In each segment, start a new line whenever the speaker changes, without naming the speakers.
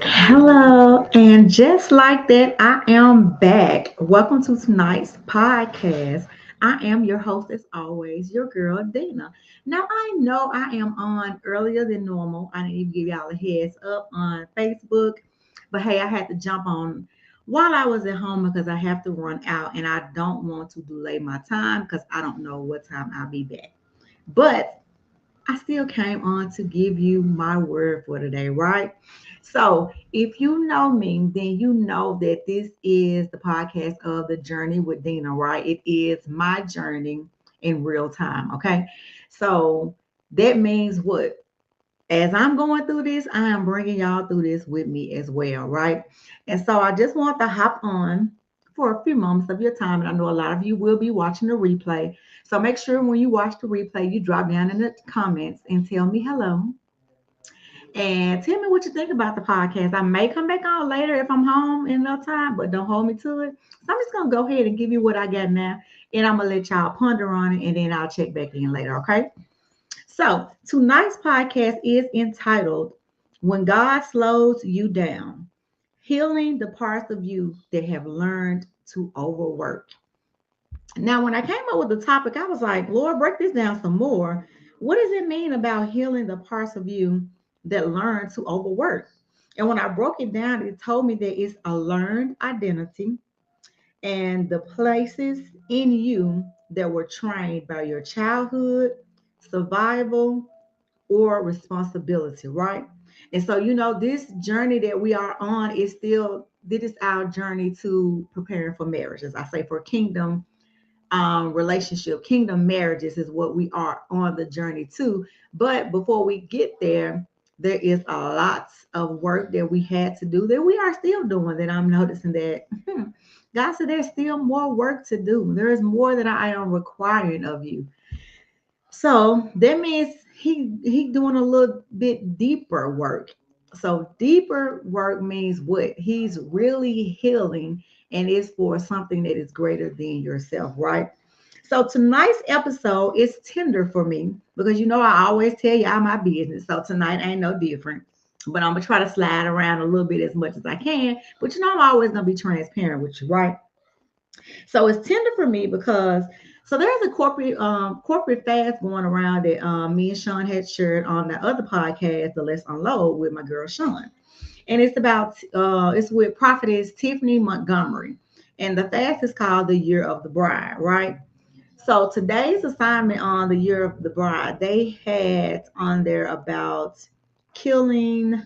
Hello, and just like that, I am back. Welcome to tonight's podcast. I am your host, as always, your girl Dina. Now, I know I am on earlier than normal. I didn't even give y'all a heads up on Facebook, but hey, I had to jump on while I was at home because I have to run out and I don't want to delay my time because I don't know what time I'll be back. But I still came on to give you my word for today, right? So, if you know me, then you know that this is the podcast of the journey with Dina, right? It is my journey in real time, okay? So, that means what? As I'm going through this, I am bringing y'all through this with me as well, right? And so, I just want to hop on for a few moments of your time. And I know a lot of you will be watching the replay. So make sure when you watch the replay, you drop down in the comments and tell me hello. And tell me what you think about the podcast. I may come back on later if I'm home in no time, but don't hold me to it. So I'm just gonna go ahead and give you what I got now, and I'm gonna let y'all ponder on it, and then I'll check back in later. Okay. So tonight's podcast is entitled "When God Slows You Down: Healing the Parts of You That Have Learned to Overwork." Now, when I came up with the topic, I was like, Lord, break this down some more. What does it mean about healing the parts of you that learn to overwork? And when I broke it down, it told me that it's a learned identity and the places in you that were trained by your childhood, survival, or responsibility, right? And so, this journey that we are on is still, this is our journey to preparing for marriage, as I say, for kingdom relationship. Kingdom marriages is what we are on the journey to. But before we get there, there is a lot of work that we had to do that we are still doing. That I'm noticing that God said there's still more work to do. There is more that I am requiring of you. So that means he doing a little bit deeper work. So deeper work means what? He's really healing and it's for something that is greater than yourself, right? So tonight's episode is tender for me because I always tell y'all my business. So tonight ain't no different. But I'm gonna try to slide around a little bit as much as I can. But I'm always gonna be transparent with you, right? So it's tender for me because there's a corporate fast going around that me and Sean had shared on the other podcast, the Let's Unload with my girl Sean, and it's with prophetess Tiffany Montgomery, and the fast is called the Year of the Bride, right? So today's assignment on the Year of the Bride, they had on there about killing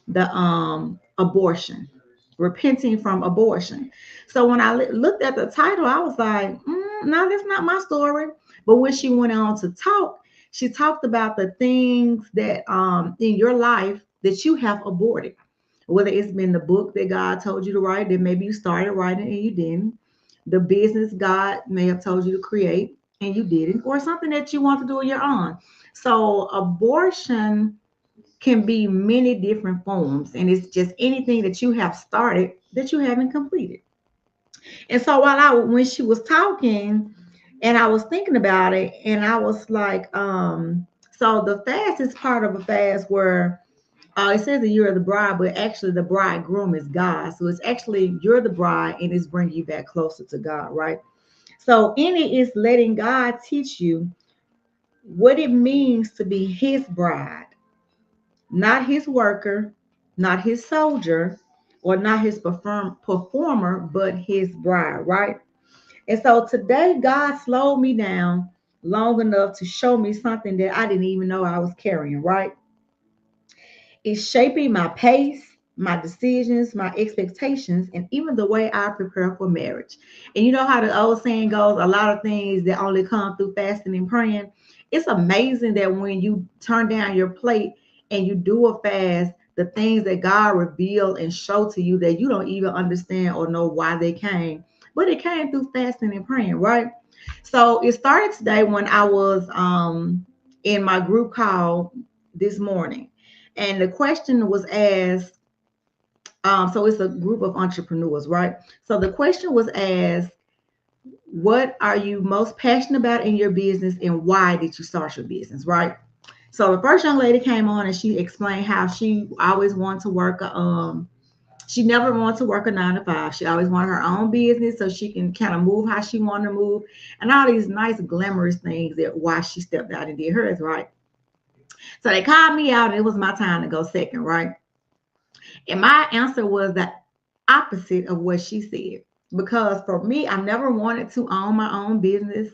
the abortion, repenting from abortion. So when I looked at the title, I was like, no, that's not my story. But when she went on to talk, she talked about the things that in your life that you have aborted. Whether it's been the book that God told you to write, that maybe you started writing and you didn't, the business God may have told you to create and you didn't, or something that you want to do on your own. So abortion can be many different forms, and it's just anything that you have started that you haven't completed. And so when she was talking, and I was thinking about it, and I was like, so the fast is part of a fast where it says the year of the bride, but actually the bridegroom is God. So it's actually you're the bride, and it's bringing you back closer to God, right? So in it is letting God teach you what it means to be His bride, not his worker, not his soldier, or not his performer, but his bride, right? And so today, God slowed me down long enough to show me something that I didn't even know I was carrying, right? It's shaping my pace, my decisions, my expectations, and even the way I prepare for marriage. And you know how the old saying goes, a lot of things that only come through fasting and praying. It's amazing that when you turn down your plate and you do a fast, the things that God revealed and show to you that you don't even understand or know why they came. But it came through fasting and praying, right? So it started today when I was in my group call this morning. And the question was asked, so it's a group of entrepreneurs, right? So the question was asked, what are you most passionate about in your business and why did you start your business, right? So the first young lady came on and she explained how she always wanted to work she never wanted to work a 9 to 5. She always wanted her own business so she can kind of move how she wanted to move, and all these nice glamorous things that why she stepped out and did hers, right? So they called me out and it was my time to go second, right? And my answer was the opposite of what she said. Because for me, I never wanted to own my own business,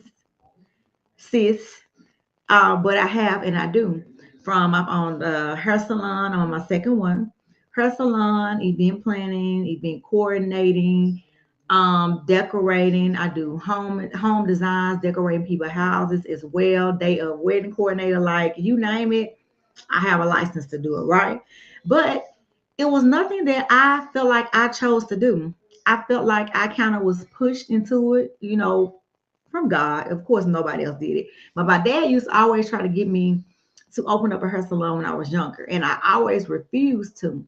sis. But I have and I do. From I'm on the hair salon on my second one, hair salon, event planning, event coordinating, decorating. I do home designs, decorating people's houses as well. Day of wedding coordinator, like you name it, I have a license to do it, right? But it was nothing that I felt like I chose to do. I felt like I kind of was pushed into it, from God. Of course, nobody else did it. But my dad used to always try to get me to open up a hair salon when I was younger, and I always refused to.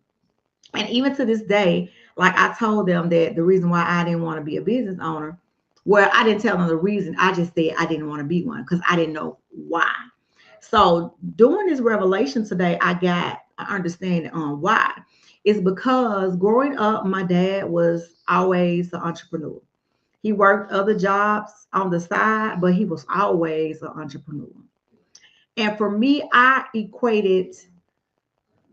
And even to this day, like I told them that the reason why I didn't want to be a business owner, well, I didn't tell them the reason. I just said I didn't want to be one because I didn't know why. So doing this revelation today, I got an understanding on why. It's because growing up, my dad was always an entrepreneur. He worked other jobs on the side, but he was always an entrepreneur. And for me, I equated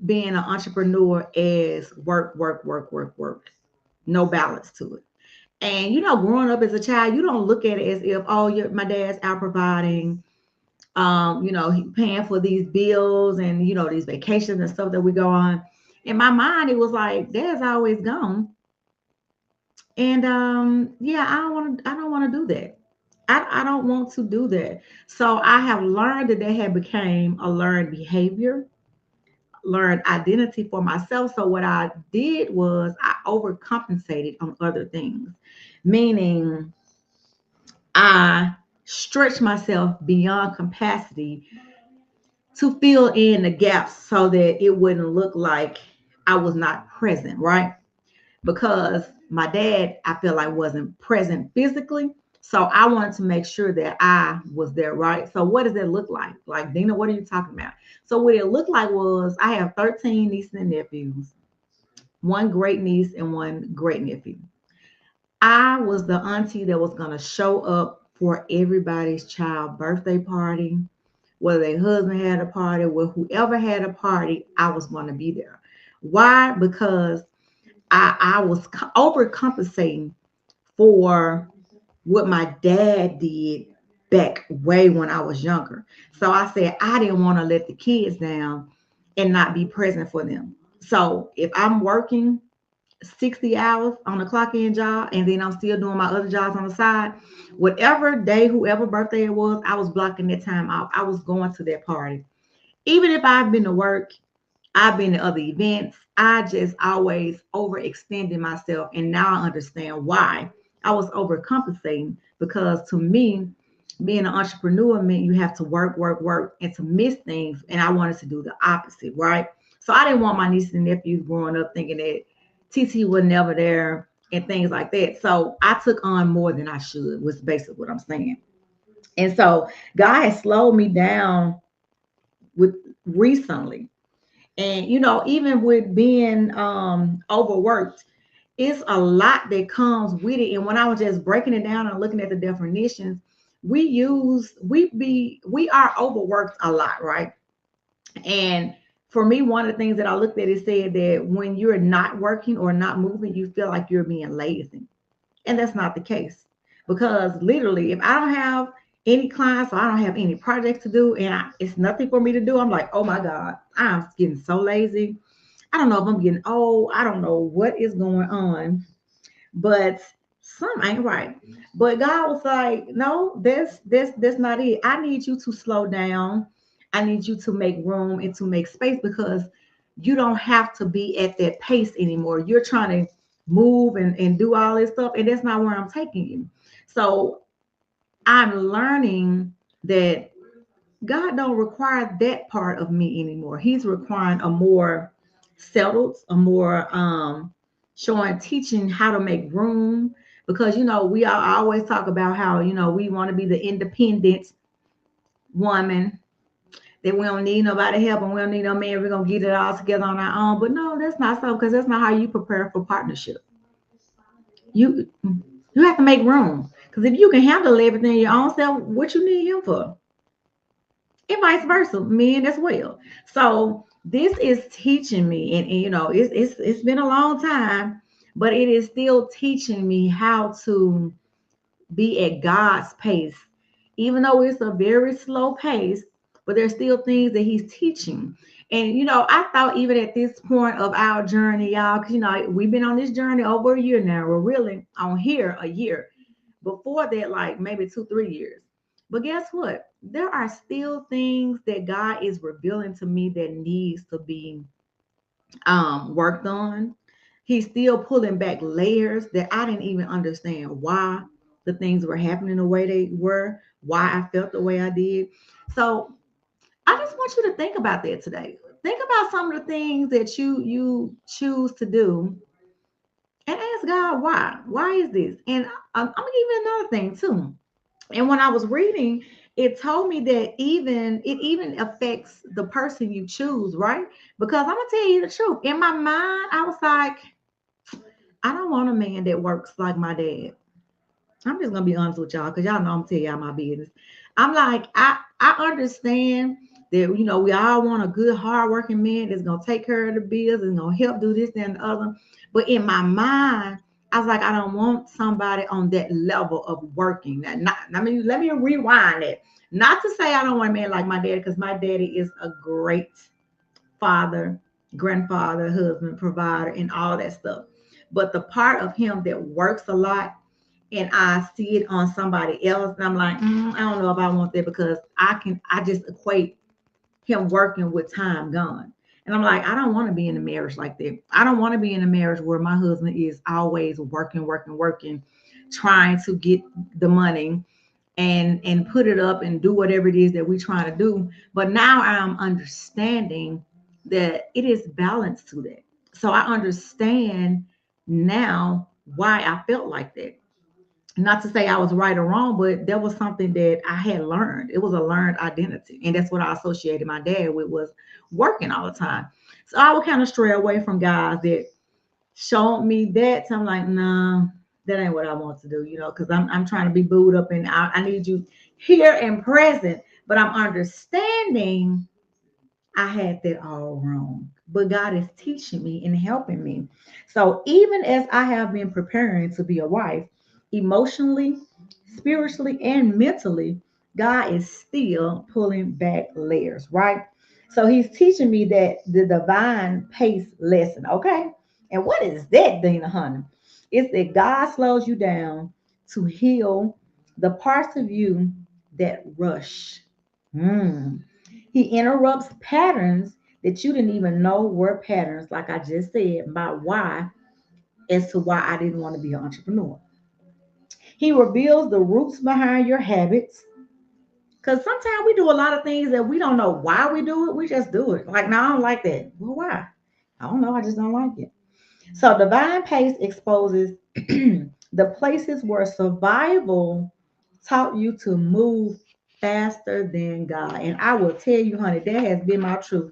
being an entrepreneur as work, work, work, work, work. No balance to it. And growing up as a child, you don't look at it as if, oh, my dad's out providing, he paying for these bills and these vacations and stuff that we go on. In my mind, it was like dad's always gone, and yeah, I don't want to do that. I don't want to do that. So I have learned that had became a learned behavior, learned identity for myself. So what I did was I overcompensated on other things, meaning I stretched myself beyond capacity to fill in the gaps so that it wouldn't look like I was not present, right? Because my dad, I feel like wasn't present physically. So I wanted to make sure that I was there, right? So what does it look like? Like, Dina, what are you talking about? So what it looked like was I have 13 nieces and nephews, one great niece and one great nephew. I was the auntie that was going to show up for everybody's child birthday party, whether their husband had a party, well, whoever had a party, I was going to be there. Why? Because I was overcompensating for what my dad did back way when I was younger. So I said I didn't want to let the kids down and not be present for them. So if I'm working 60 hours on a clock in job and then I'm still doing my other jobs on the side, whatever day, whoever birthday it was, I was blocking that time out. I was going to that party. Even if I've been to work, I've been to other events. I just always overextended myself. And now I understand why I was overcompensating because to me, being an entrepreneur meant you have to work, work, work, and to miss things. And I wanted to do the opposite, right? So I didn't want my nieces and nephews growing up thinking that TT was never there and things like that. So I took on more than I should, was basically what I'm saying. And so God has slowed me down with recently, and even with being overworked, it's a lot that comes with it. And when I was just breaking it down and looking at the definitions, we are overworked a lot, right? And for me, one of the things that I looked at, it said that when you're not working or not moving, you feel like you're being lazy. And that's not the case. Because literally, if I don't have any clients or I don't have any projects to do and it's nothing for me to do, I'm like, oh my God, I'm getting so lazy. I don't know if I'm getting old. I don't know what is going on, but something ain't right. But God was like, no, that's not it. I need you to slow down. I need you to make room and to make space because you don't have to be at that pace anymore. You're trying to move and do all this stuff, and that's not where I'm taking you. So I'm learning that God don't require that part of me anymore. He's requiring a more settled, a more showing, teaching how to make room. Because we always talk about how we want to be the independent woman, that we don't need nobody help and we don't need no man. We're gonna get it all together on our own. But no, that's not so because that's not how you prepare for partnership. You have to make room because if you can handle everything your own self, what you need him for, and vice versa, men as well. So this is teaching me, and it's been a long time, but it is still teaching me how to be at God's pace, even though it's a very slow pace, but there's still things that He's teaching. And I thought even at this point of our journey, y'all, because we've been on this journey over a year now. We're really on here a year. Before that, like maybe 2, 3 years. But guess what? There are still things that God is revealing to me that needs to be worked on. He's still pulling back layers that I didn't even understand why the things were happening the way they were, why I felt the way I did. So I just want you to think about that today. Think about some of the things that you choose to do and ask God why. Why is this? And I'm gonna give you another thing too. And when I was reading, it told me that it even affects the person you choose, right? Because I'm gonna tell you the truth. In my mind, I was like, I don't want a man that works like my dad. I'm just gonna be honest with y'all because y'all know I'm tell y'all my business. I'm like, I understand that we all want a good hardworking man that's gonna take care of the bills and gonna help do this and the other. But in my mind, I was like, I don't want somebody on that level of working. Let me rewind it. Not to say I don't want a man like my daddy, because my daddy is a great father, grandfather, husband, provider, and all that stuff. But the part of him that works a lot and I see it on somebody else, and I'm like, I don't know if I want that because I just equate him working with time gone. And I'm like, I don't want to be in a marriage like that. I don't want to be in a marriage where my husband is always working, working, working, trying to get the money and put it up and do whatever it is that we're trying to do. But now I'm understanding that it is balance to that. So I understand now why I felt like that. Not to say I was right or wrong, but that was something that I had learned. It was a learned identity. And that's what I associated my dad with, was working all the time. So I would kind of stray away from guys that showed me that. So I'm like, nah, that ain't what I want to do, because I'm trying to be booed up and I need you here and present. But I'm understanding I had that all wrong. But God is teaching me and helping me. So even as I have been preparing to be a wife, emotionally, spiritually, and mentally, God is still pulling back layers, right? So He's teaching me that the divine pace lesson, okay? And what is that, Dina Honey? It's that God slows you down to heal the parts of you that rush. Hmm. He interrupts patterns that you didn't even know were patterns, like I just said, my why as to why I didn't want to be an entrepreneur. He reveals the roots behind your habits. Because sometimes we do a lot of things that we don't know why we do it. We just do it. Like, no, I don't like that. Well, why? I don't know. I just don't like it. So, divine pace exposes the places where survival taught you to move faster than God. And I will tell you, honey, that has been my truth.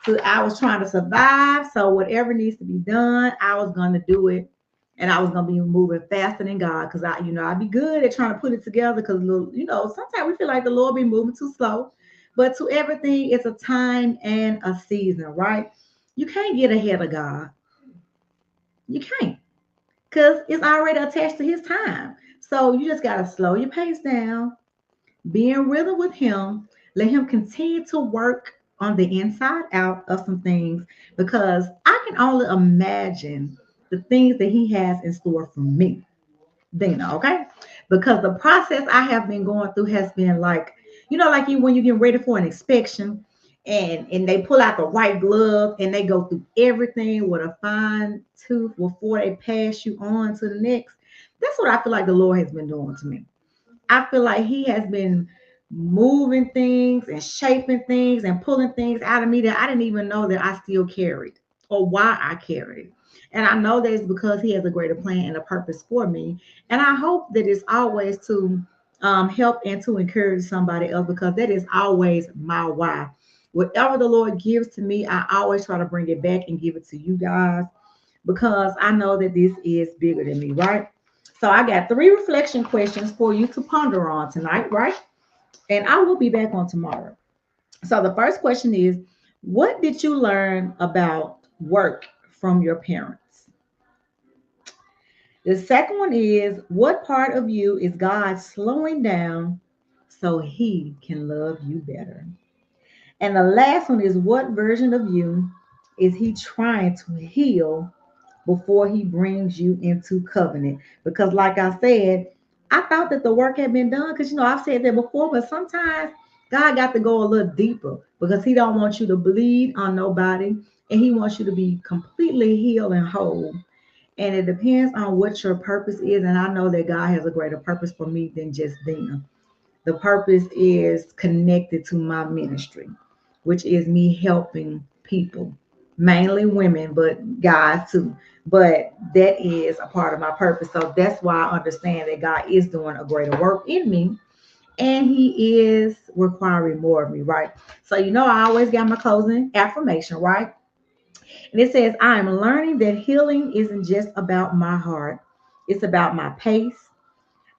So I was trying to survive. So whatever needs to be done, I was going to do it. And I was going to be moving faster than God because I'd be good at trying to put it together because, sometimes we feel like the Lord be moving too slow. But to everything, it's a time and a season, right? You can't get ahead of God. You can't because it's already attached to His time. So you just got to slow your pace down, be in rhythm with Him. Let Him continue to work on the inside out of some things because I can only imagine the things that He has in store for me, Dina, okay? Because the process I have been going through has been like, like you when you get ready for an inspection and they pull out the white glove and they go through everything with a fine tooth before they pass you on to the next. That's what I feel like the Lord has been doing to me. I feel like He has been moving things and shaping things and pulling things out of me that I didn't even know that I still carried or why I carried. And I know that it's because He has a greater plan and a purpose for me. And I hope that it's always to help and to encourage somebody else, because that is always my why. Whatever the Lord gives to me, I always try to bring it back and give it to you guys, because I know that this is bigger than me, right? So I got three reflection questions for you to ponder on tonight, right? And I will be back on tomorrow. So the first question is, what did you learn about work from your parents? The second one is, what part of you is God slowing down so he can love you better? And the last one is, what version of you is he trying to heal before he brings you into covenant? Because, like I said, I thought that the work had been done, because I've said that before, but sometimes God got to go a little deeper, because he don't want you to bleed on nobody, and he wants you to be completely healed and whole. And it depends on what your purpose is. And I know that God has a greater purpose for me than just Dina. The purpose is connected to my ministry, which is me helping people, mainly women, but guys too. But that is a part of my purpose. So that's why I understand that God is doing a greater work in me, and he is requiring more of me, right? So, I always got my closing affirmation, right? And it says, I am learning that healing isn't just about my heart, it's about my pace.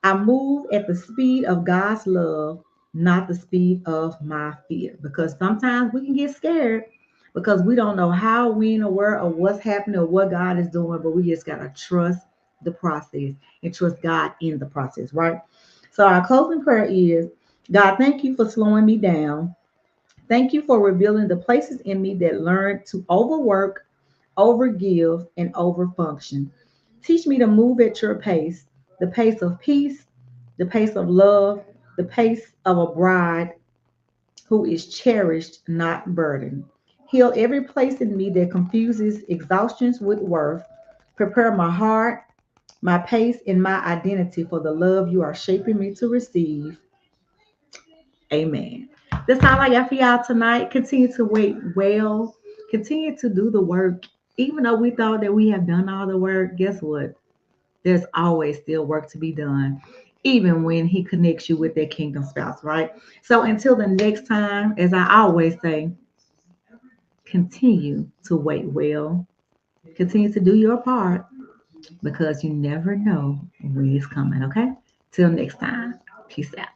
I move at the speed of God's love, not the speed of my fear. Because sometimes we can get scared because we don't know how, when, or where, or what's happening, or what God is doing, but we just got to trust the process and trust God in the process, right? So, our closing prayer is, God, thank you for slowing me down. Thank you for revealing the places in me that learn to overwork, overgive, and overfunction. Teach me to move at your pace, the pace of peace, the pace of love, the pace of a bride who is cherished, not burdened. Heal every place in me that confuses exhaustions with worth. Prepare my heart, my pace, and my identity for the love you are shaping me to receive. Amen. That's all I got for y'all tonight. Continue to wait well. Continue to do the work. Even though we thought that we have done all the work, guess what? There's always still work to be done, even when he connects you with that kingdom spouse, right? So until the next time, as I always say, continue to wait well. Continue to do your part, because you never know when it's coming, okay? Till next time. Peace out.